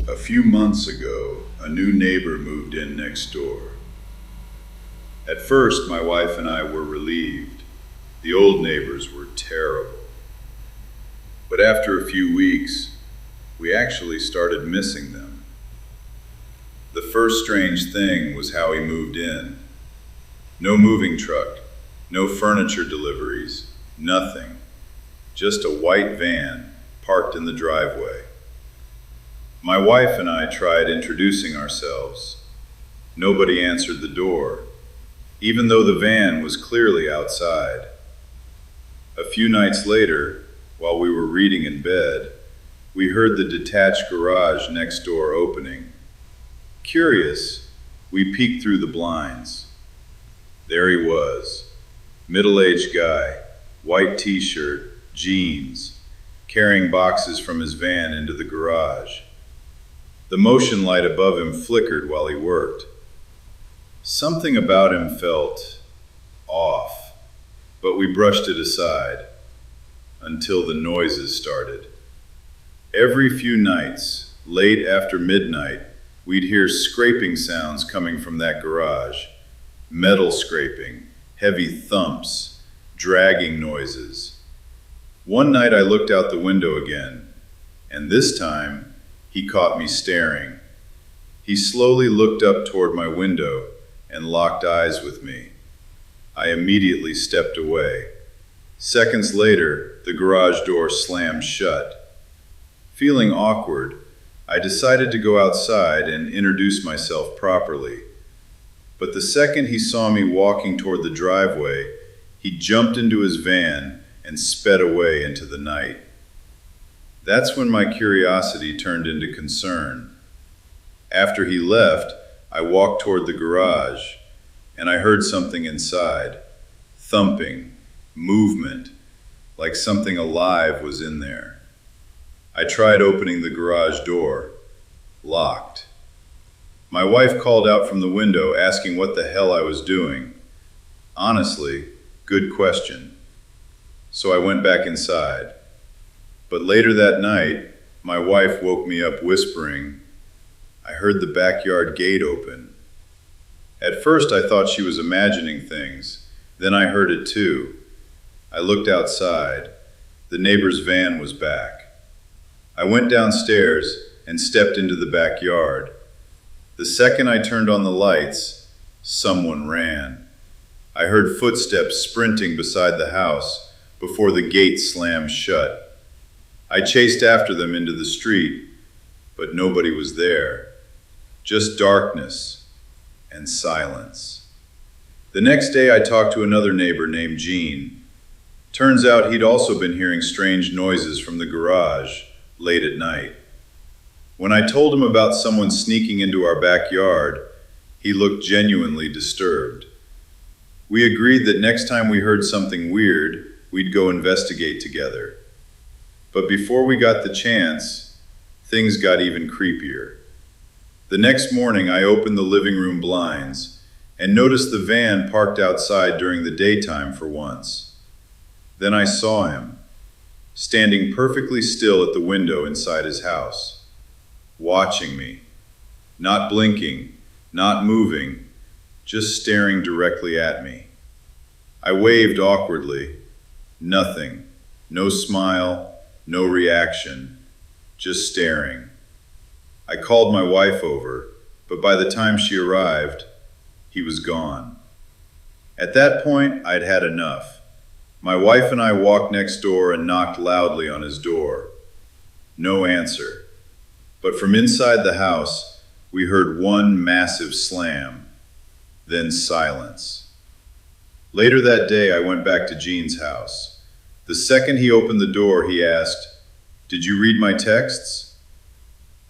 A few months ago, a new neighbor moved in next door. At first, my wife and I were relieved. The old neighbors were terrible. But after a few weeks, we actually started missing them. The first strange thing was how he moved in. No moving truck, no furniture deliveries, nothing. Just a white van parked in the driveway. My wife and I tried introducing ourselves. Nobody answered the door, even though the van was clearly outside. A few nights later, while we were reading in bed, we heard the detached garage next door opening. Curious, we peeked through the blinds. There he was, middle-aged guy, white t-shirt, jeans, carrying boxes from his van into the garage. The motion light above him flickered while he worked. Something about him felt off, but we brushed it aside until the noises started. Every few nights, late after midnight, we'd hear scraping sounds coming from that garage. Metal scraping, heavy thumps, dragging noises. One night I looked out the window again, and this time he caught me staring. He slowly looked up toward my window and locked eyes with me. I immediately stepped away. Seconds later, the garage door slammed shut. Feeling awkward, I decided to go outside and introduce myself properly. But the second he saw me walking toward the driveway, he jumped into his van and sped away into the night. That's when my curiosity turned into concern. After he left, I walked toward the garage, and I heard something inside. Thumping, movement, like something alive was in there. I tried opening the garage door. Locked. My wife called out from the window asking what the hell I was doing. Honestly, good question. So I went back inside. But later that night, my wife woke me up whispering, "I heard the backyard gate open." At first I thought she was imagining things, then I heard it too. I looked outside. The neighbor's van was back. I went downstairs and stepped into the backyard. The second I turned on the lights, someone ran. I heard footsteps sprinting beside the house before the gate slammed shut. I chased after them into the street, but nobody was there. Just darkness and silence. The next day I talked to another neighbor named Gene. Turns out he'd also been hearing strange noises from the garage late at night. When I told him about someone sneaking into our backyard, he looked genuinely disturbed. We agreed that next time we heard something weird, we'd go investigate together. But before we got the chance, things got even creepier. The next morning, I opened the living room blinds and noticed the van parked outside during the daytime for once. Then I saw him, standing perfectly still at the window inside his house, watching me, not blinking, not moving, just staring directly at me. I waved awkwardly. Nothing, no smile, no reaction, just staring. I called my wife over, but by the time she arrived, he was gone. At that point, I'd had enough. My wife and I walked next door and knocked loudly on his door. No answer. But from inside the house, we heard one massive slam, then silence. Later that day, I went back to Gene's house. The second he opened the door, he asked, "Did you read my texts?"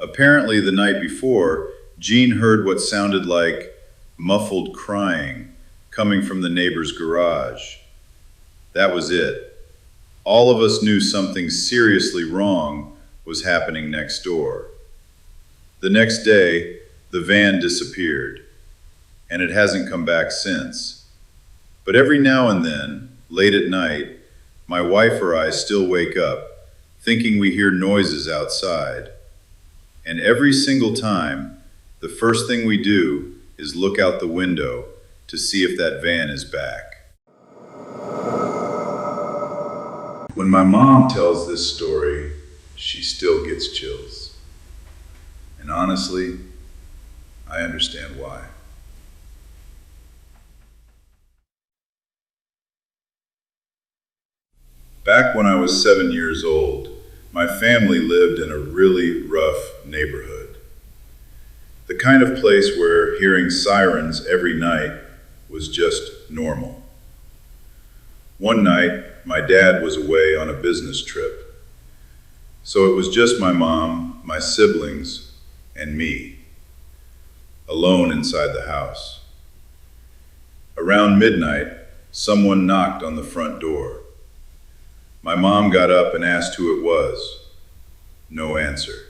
Apparently, the night before, Gene heard what sounded like muffled crying coming from the neighbor's garage. That was it. All of us knew something seriously wrong was happening next door. The next day, the van disappeared, and it hasn't come back since. But every now and then, late at night, my wife or I still wake up, thinking we hear noises outside. And every single time, the first thing we do is look out the window to see if that van is back. When my mom tells this story, she still gets chills. And honestly, I understand why. Back when I was 7 years old, my family lived in a really rough neighborhood. The kind of place where hearing sirens every night was just normal. One night, my dad was away on a business trip, so it was just my mom, my siblings, and me, alone inside the house. Around midnight, someone knocked on the front door. My mom got up and asked who it was. No answer.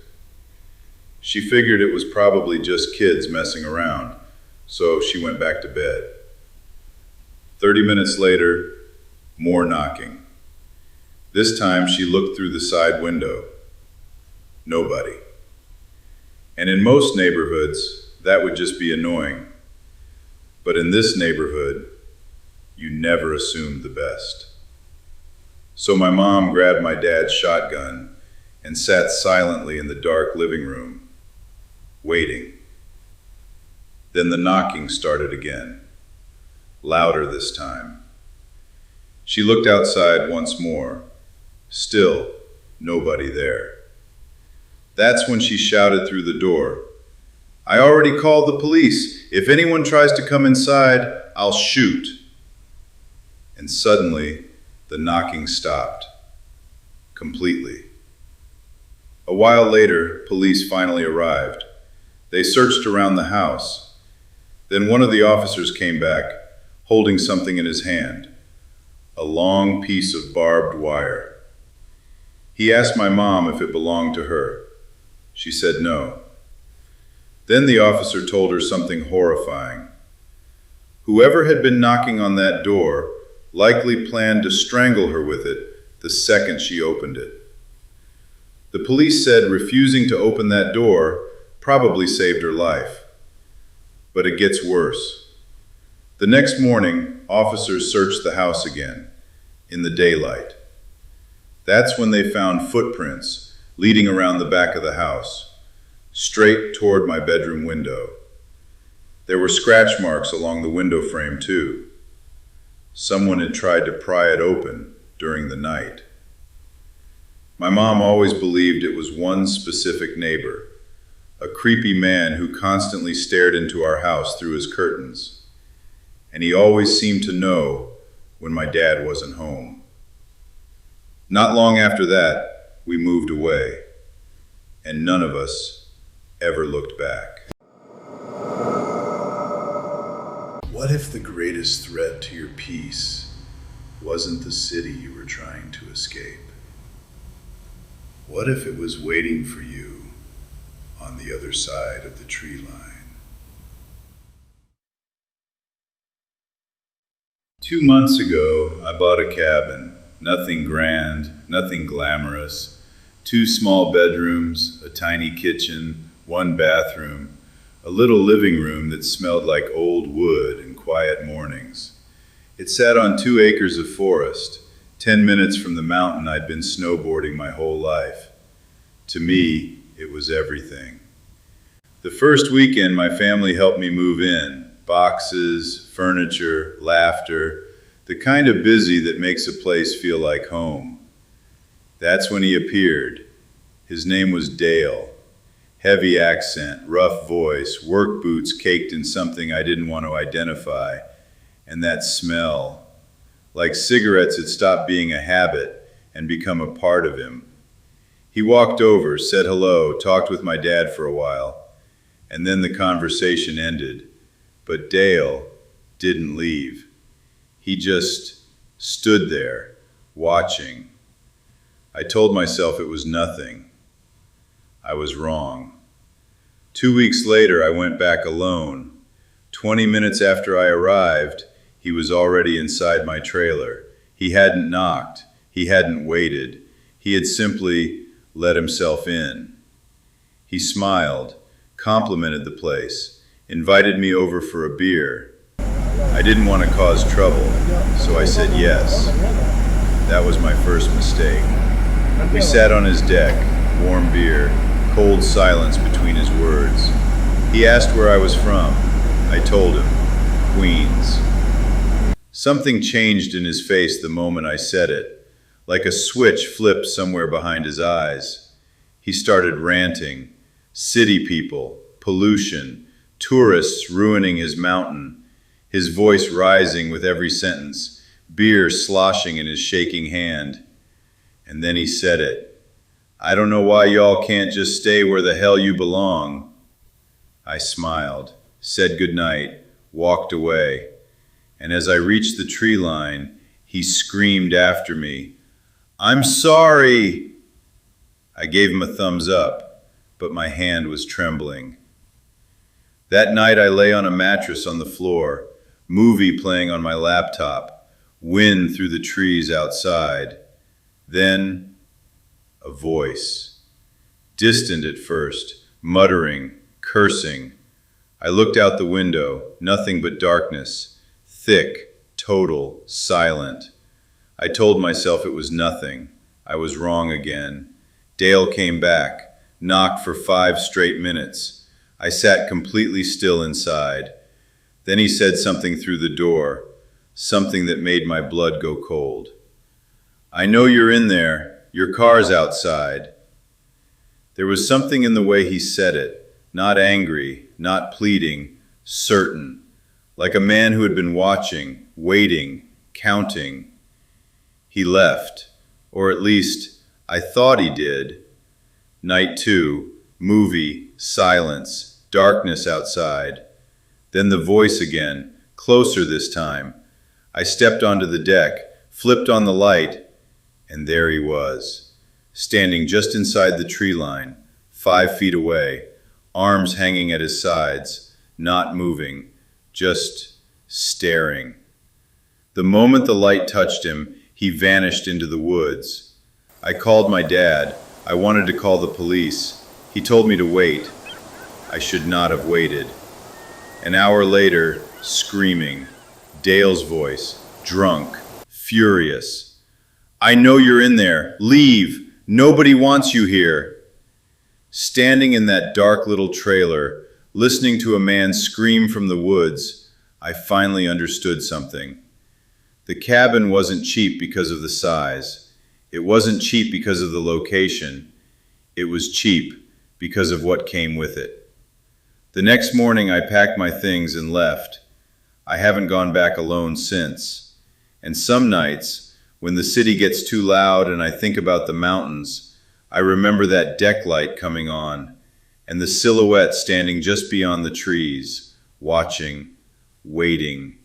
She figured it was probably just kids messing around, so she went back to bed. 30 minutes later, more knocking. This time she looked through the side window. Nobody. And in most neighborhoods, that would just be annoying. But in this neighborhood, you never assumed the best. So my mom grabbed my dad's shotgun and sat silently in the dark living room, waiting. Then the knocking started again, louder this time. She looked outside once more. Still, nobody there. That's when she shouted through the door, "I already called the police. If anyone tries to come inside, I'll shoot." And suddenly, the knocking stopped. Completely. A while later, police finally arrived. They searched around the house. Then one of the officers came back, holding something in his hand, a long piece of barbed wire. He asked my mom if it belonged to her. She said no. Then the officer told her something horrifying. Whoever had been knocking on that door likely planned to strangle her with it the second she opened it. The police said refusing to open that door probably saved her life. But it gets worse. The next morning, officers searched the house again, in the daylight. That's when they found footprints leading around the back of the house, straight toward my bedroom window. There were scratch marks along the window frame too. Someone had tried to pry it open during the night. My mom always believed it was one specific neighbor, a creepy man who constantly stared into our house through his curtains. And he always seemed to know when my dad wasn't home. Not long after that, we moved away, and none of us ever looked back. What if the greatest threat to your peace wasn't the city you were trying to escape? What if it was waiting for you on the other side of the tree line? 2 months ago, I bought a cabin. Nothing grand, nothing glamorous. 2 small bedrooms, a tiny kitchen, 1 bathroom, a little living room that smelled like old wood and quiet mornings. It sat on 2 acres of forest, 10 minutes from the mountain I'd been snowboarding my whole life. To me, it was everything. The first weekend, my family helped me move in. Boxes, furniture, laughter, the kind of busy that makes a place feel like home. That's when he appeared. His name was Dale. Heavy accent, rough voice, work boots caked in something I didn't want to identify, and that smell. Like cigarettes had stopped being a habit and become a part of him. He walked over, said hello, talked with my dad for a while, and then the conversation ended. But Dale didn't leave. He just stood there, watching. I told myself it was nothing. I was wrong. 2 weeks later, I went back alone. 20 minutes after I arrived, he was already inside my trailer. He hadn't knocked. He hadn't waited. He had simply let himself in. He smiled, complimented the place, invited me over for a beer. I didn't want to cause trouble, so I said yes. That was my first mistake. We sat on his deck, warm beer, cold silence between his words. He asked where I was from. I told him, Queens. Something changed in his face the moment I said it, like a switch flipped somewhere behind his eyes. He started ranting. City people, pollution, tourists ruining his mountain, his voice rising with every sentence, beer sloshing in his shaking hand. And then he said it. I don't know why y'all can't just stay where the hell you belong. I smiled, said goodnight, walked away. And as I reached the tree line, he screamed after me, I'm sorry! I gave him a thumbs up, but my hand was trembling. That night I lay on a mattress on the floor, movie playing on my laptop, wind through the trees outside. Then, a voice. Distant at first, muttering, cursing. I looked out the window, nothing but darkness, thick, total, silent. I told myself it was nothing. I was wrong again. Dale came back, knocked for 5 straight minutes. I sat completely still inside. Then he said something through the door, something that made my blood go cold. I know you're in there. Your car's outside. There was something in the way he said it, not angry, not pleading, certain, like a man who had been watching, waiting, counting. He left, or at least I thought he did. Night 2, movie, silence, darkness outside. Then the voice again, closer this time. I stepped onto the deck, flipped on the light, and there he was, standing just inside the tree line, 5 feet away, arms hanging at his sides, not moving, just staring. The moment the light touched him, he vanished into the woods. I called my dad. I wanted to call the police. He told me to wait. I should not have waited. An hour later, screaming. Dale's voice, drunk, furious. I know you're in there. Leave. Nobody wants you here. Standing in that dark little trailer, listening to a man scream from the woods, I finally understood something. The cabin wasn't cheap because of the size. It wasn't cheap because of the location. It was cheap because of what came with it. The next morning I packed my things and left. I haven't gone back alone since. And some nights, when the city gets too loud and I think about the mountains, I remember that deck light coming on and the silhouette standing just beyond the trees, watching, waiting,